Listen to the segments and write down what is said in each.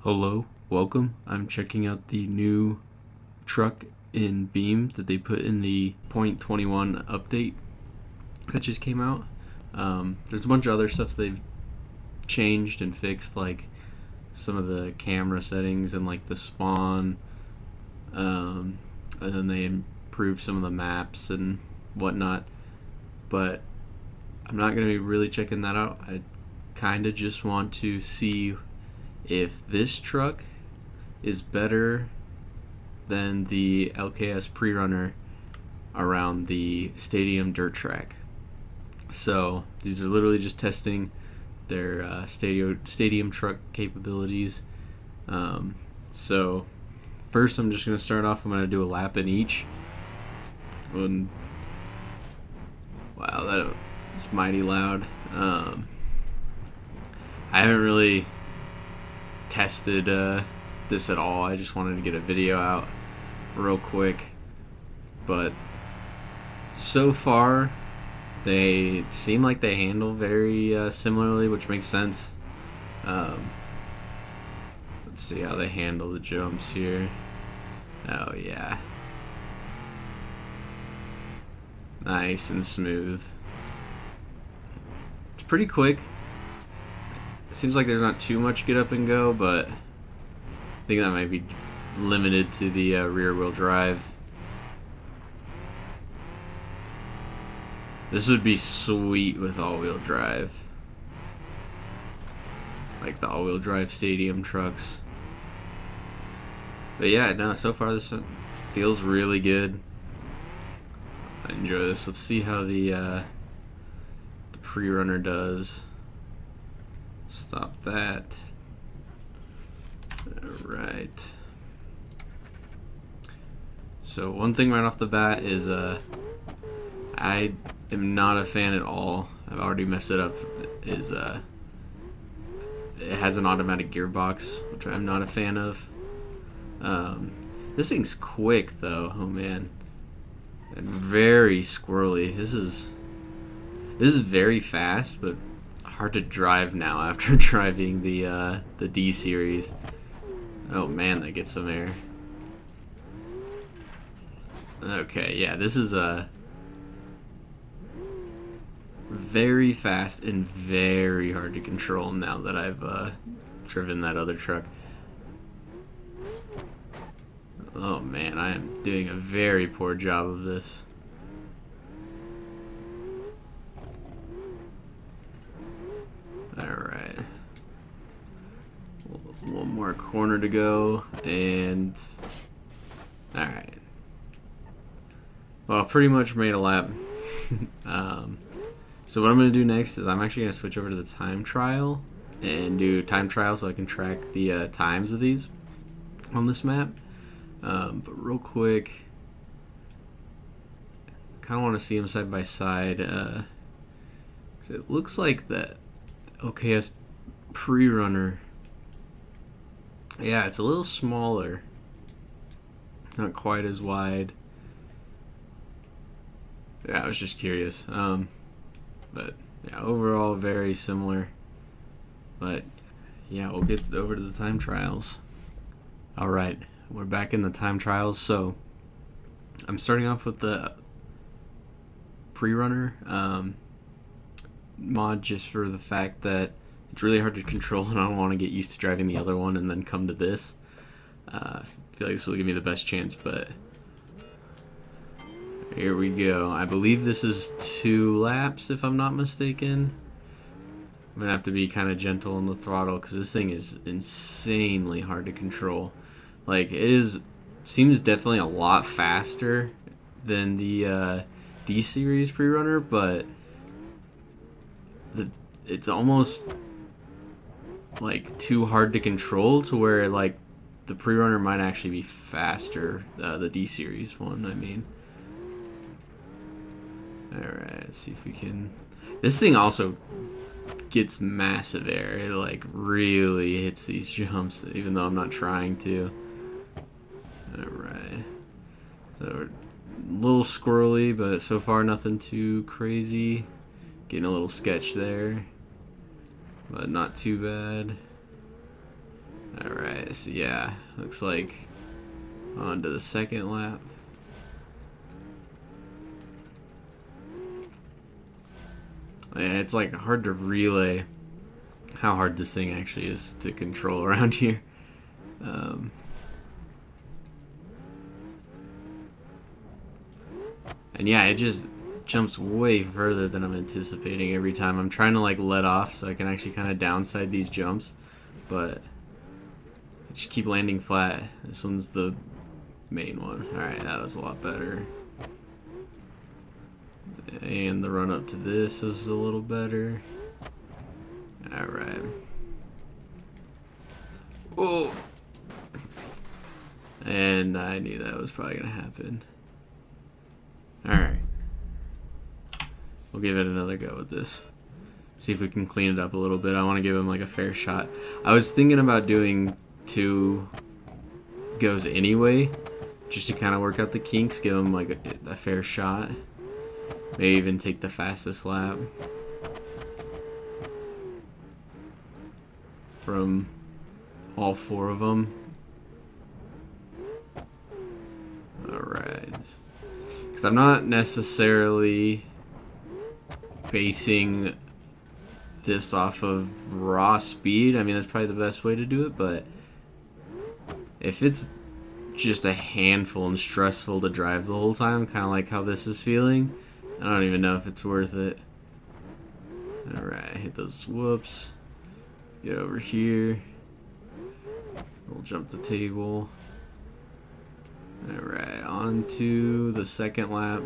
Hello, welcome. I'm checking out the new truck in Beam that they put in the .21 update that just came out. There's a bunch of other stuff they've changed and fixed, like some of the camera settings and like the spawn, and then they improved some of the maps and whatnot. But I'm not going to be really checking that out. I kind of just want to see if this truck is better than the LKS Pre-runner around the stadium dirt track. So these are literally just testing their stadium truck capabilities. So first I'm just going to start off, I'm going to do a lap in each. And wow, that was mighty loud. I haven't really tested this at all. I just wanted to get a video out real quick, but so far they seem like they handle very similarly, which makes sense. Let's see how they handle the jumps here. Oh yeah, nice and smooth. It's pretty quick. It seems like there's not too much get up and go, but I think that might be limited to the rear wheel drive. This would be sweet with all wheel drive, like the all wheel drive stadium trucks. But yeah, no, so far this one feels really good. I enjoy this. Let's see how the Pre-runner does. Stop that. Alright. So one thing right off the bat is I am not a fan at all. I've already messed it up. Is it has an automatic gearbox, which I'm not a fan of. This thing's quick though. Oh man. And very squirrely. This is very fast, but hard to drive now after driving the D series. Oh man, that gets some air. Okay, yeah, this is very fast and very hard to control now that I've driven that other truck. Oh man, I am doing a very poor job of this. Alright. One more corner to go, and alright. Well, pretty much made a lap. So what I'm going to do next is I'm actually going to switch over to the time trial and do time trial so I can track the times of these on this map. But real quick, I kind of want to see them side by side. 'Cause it looks like that LKS Pre-runner, yeah, it's a little smaller, not quite as wide. Yeah, I was just curious. But yeah, overall very similar. But yeah, we'll get over to the time trials. Alright, we're back in the time trials. So I'm starting off with the Pre-runner mod, just for the fact that it's really hard to control and I don't want to get used to driving the other one and then come to this. I feel like this will give me the best chance, but here we go. I believe this is 2 laps if I'm not mistaken. I'm gonna have to be kind of gentle on the throttle because this thing is insanely hard to control. Like, it seems definitely a lot faster than the D series Pre-runner, but it's almost like too hard to control to where like the Pre-runner might actually be faster, the D series one, I mean. Alright, let's see if we can. This thing also gets massive air. It like really hits these jumps, even though I'm not trying to. Alright. So we're a little squirrely, but so far nothing too crazy. Getting a little sketch there, but not too bad. Alright. Alright, so yeah, looks like on to the second lap. And it's like hard to relay how hard this thing actually is to control around here. And yeah, it just jumps way further than I'm anticipating every time. I'm trying to like let off so I can actually kind of downside these jumps, but I just keep landing flat. This one's the main one. Alright, that was a lot better. And the run up to this is a little better. Alright. Oh! And I knew that was probably going to happen. Alright. We'll give it another go with this. See if we can clean it up a little bit. I want to give him like a fair shot. I was thinking about doing 2 goes anyway, just to kind of work out the kinks, give him like a fair shot. Maybe even take the fastest lap from all 4 of them. Alright. Because I'm not necessarily basing this off of raw speed. I mean, that's probably the best way to do it, but if it's just a handful and stressful to drive the whole time, kind of like how this is feeling, I don't even know if it's worth it. Alright, hit those whoops. Get over here. We'll jump the table. Alright, on to the second lap.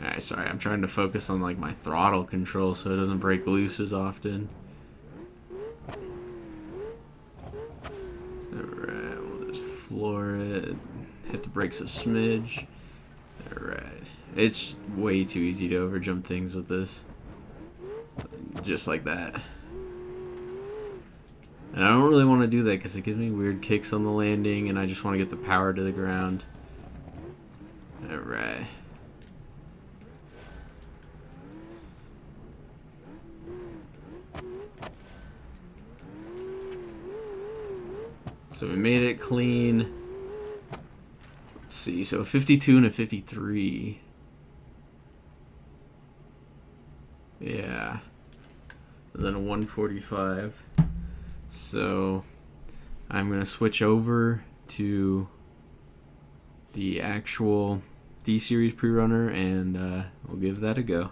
Alright, sorry, I'm trying to focus on like my throttle control so it doesn't break loose as often. Alright, we'll just floor it. Hit the brakes a smidge. Alright. It's way too easy to overjump things with this. Just like that. And I don't really want to do that because it gives me weird kicks on the landing and I just want to get the power to the ground. Alright. So we made it clean. Let's see, so 52 and a 53. Yeah. And then a 145. So I'm going to switch over to the actual D-Series Pre-runner and we'll give that a go.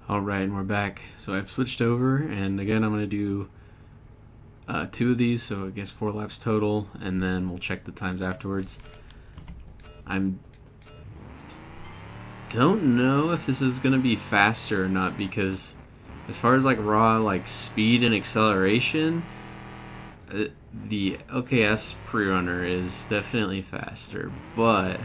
Alright, and we're back. So I've switched over, and again I'm going to do 2 of these, so I guess 4 laps total, and then we'll check the times afterwards. Don't know if this is gonna be faster or not, because as far as like raw like speed and acceleration, the LKS Pre-runner is definitely faster, but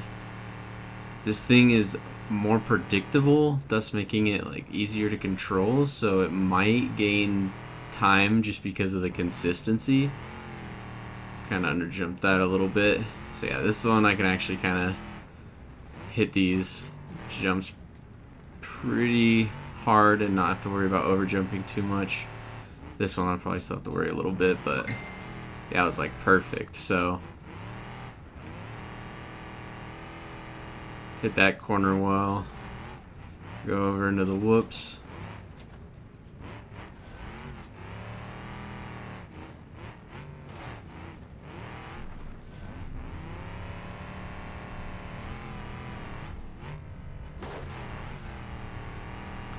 this thing is more predictable, thus making it like easier to control, so it might gain time just because of the consistency. Kind of underjumped that a little bit. So yeah, this one I can actually kind of hit these jumps pretty hard and not have to worry about overjumping too much. This one I probably still have to worry a little bit, but yeah, it was like perfect. So hit that corner well. Go over into the whoops.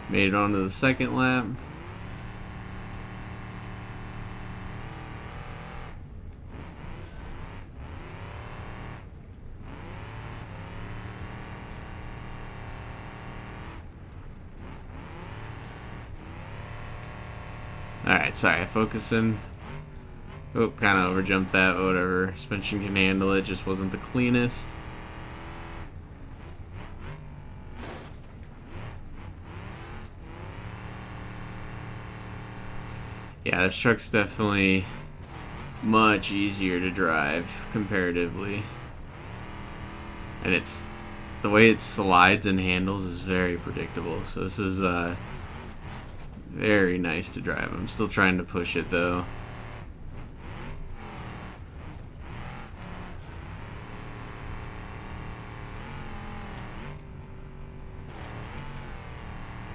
Made it onto the second lap. Alright, sorry, focusing. Oh, kind of overjumped that, but whatever. Suspension can handle it, just wasn't the cleanest. Yeah, this truck's definitely much easier to drive comparatively. And it's the way it slides and handles is very predictable. So this is very nice to drive. I'm still trying to push it though.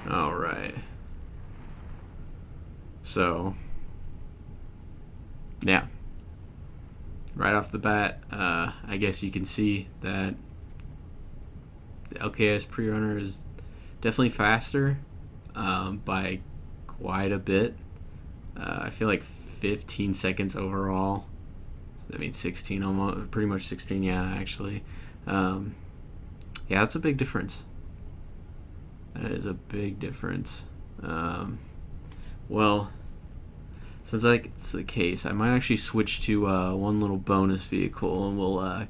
Alright. So, yeah. Right off the bat, I guess you can see that the LKS Pre-runner is definitely faster by quite a bit. I feel like 15 seconds overall. I mean 16 almost, pretty much 16, yeah, actually. Yeah, that's a big difference. That is a big difference. Well, since that's the case, I might actually switch to one little bonus vehicle, and we'll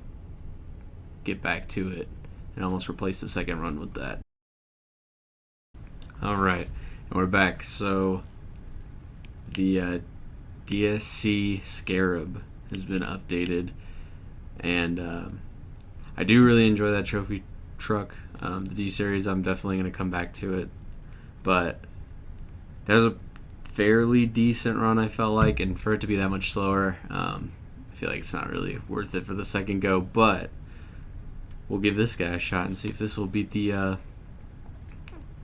get back to it and almost replace the second run with that. Alright, and we're back. So the DSC Scarab has been updated, and I do really enjoy that trophy truck. The D series, I'm definitely going to come back to it, but that was a fairly decent run, I felt like, and for it to be that much slower, I feel like it's not really worth it for the second go, but we'll give this guy a shot and see if this will beat the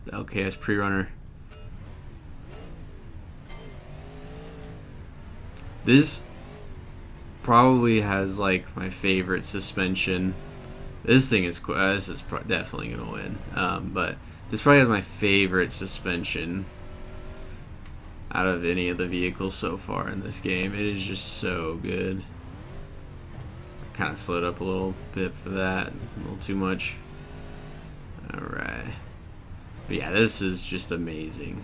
LKS Pre-runner. This probably has like my favorite suspension. This thing is cool. This is definitely gonna win. But this probably has my favorite suspension out of any of the vehicles so far in this game. It is just so good. I kind of slowed up a little bit for that, a little too much. All right, but yeah, this is just amazing.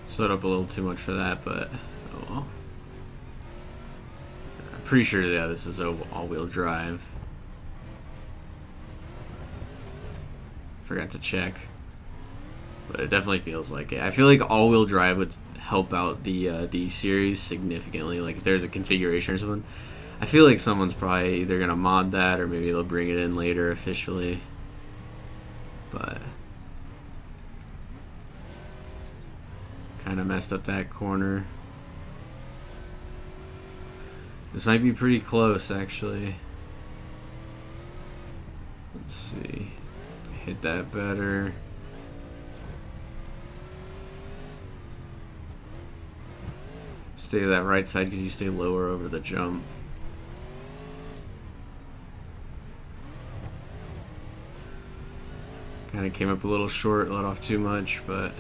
Slowed up a little too much for that, but oh well. I'm pretty sure, yeah, this is all-wheel drive. Forgot to check, but it definitely feels like it. I feel like all-wheel drive would help out the D series significantly. Like if there's a configuration or something, I feel like someone's probably either gonna mod that or maybe they'll bring it in later officially. But kind of messed up that corner. This might be pretty close, actually. Let's see. Hit that better. Stay to that right side because you stay lower over the jump. Kind of came up a little short, let off too much, but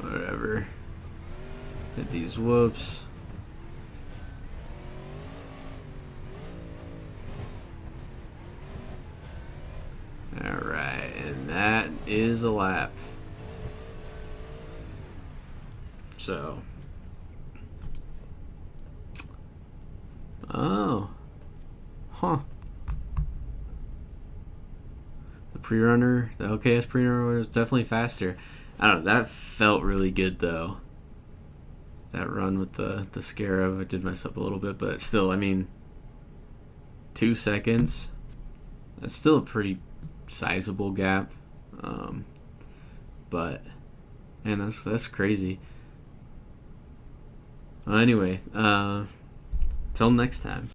whatever. Hit these whoops. Alright, and that is a lap. So. Oh. Huh. The Prerunner, the LKS Pre-runner was definitely faster. I don't know, that felt really good though. That run with the Scarab, it did mess up a little bit, but still, I mean, 2 seconds. That's still a pretty sizable gap. But man, that's crazy. Well, anyway, till next time.